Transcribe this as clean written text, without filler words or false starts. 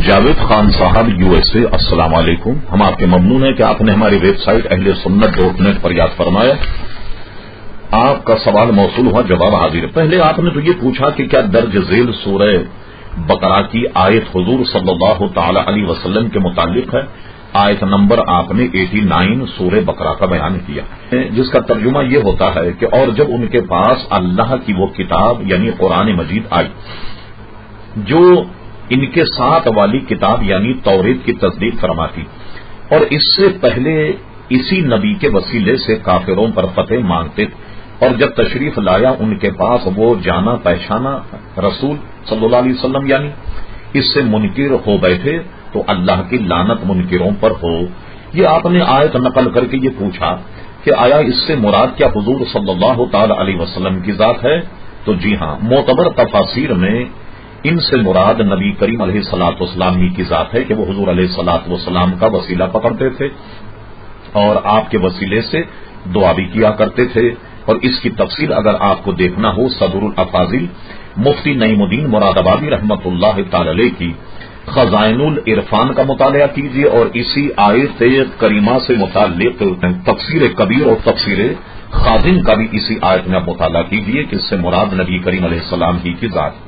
جاوید خان صاحب USA، السلام علیکم. ہم آپ کے ممنون ہیں کہ آپ نے ہماری ویب سائٹ اہل سنت.net پر یاد فرمایا. آپ کا سوال موصول ہوا، جواب حاضر ہے. پہلے آپ نے تو یہ پوچھا کہ کیا درج ذیل سورہ بقرہ کی آیت حضور صلی اللہ تعالی علیہ وسلم کے متعلق ہے. آیت نمبر آپ نے 89 سورہ بقرہ کا بیان کیا، جس کا ترجمہ یہ ہوتا ہے کہ اور جب ان کے پاس اللہ کی وہ کتاب یعنی قرآن مجید آئی جو ان کے ساتھ والی کتاب یعنی توریت کی تصدیق فرماتی، اور اس سے پہلے اسی نبی کے وسیلے سے کافروں پر فتح مانگتے، اور جب تشریف لایا ان کے پاس وہ جانا پہچانا رسول صلی اللہ علیہ وسلم یعنی اس سے منکر ہو بیٹھے تو اللہ کی لعنت منکروں پر ہو. یہ آپ نے آیت نقل کر کے یہ پوچھا کہ آیا اس سے مراد کیا حضور صلی اللہ تعالی علیہ وسلم کی ذات ہے؟ تو جی ہاں، معتبر تفاسیر میں ان سے مراد نبی کریم علیہ الصلوۃ والسلام کی ذات ہے کہ وہ حضور علیہ الصلوۃ والسلام کا وسیلہ پکڑتے تھے اور آپ کے وسیلے سے دعا بھی کیا کرتے تھے. اور اس کی تفصیل اگر آپ کو دیکھنا ہو صدر الافاضل مفتی نعیم الدین مراد آبادی رحمۃ اللہ تعالی علیہ کی خزائن العرفان کا مطالعہ کیجیے، اور اسی آیت کریمہ سے متعلق تفسیر کبیر اور تفسیر خازن کا بھی اسی آیت میں آپ مطالعہ کیجیے کہ اس سے مراد نبی کریم علیہ السلام ہی کی ذات.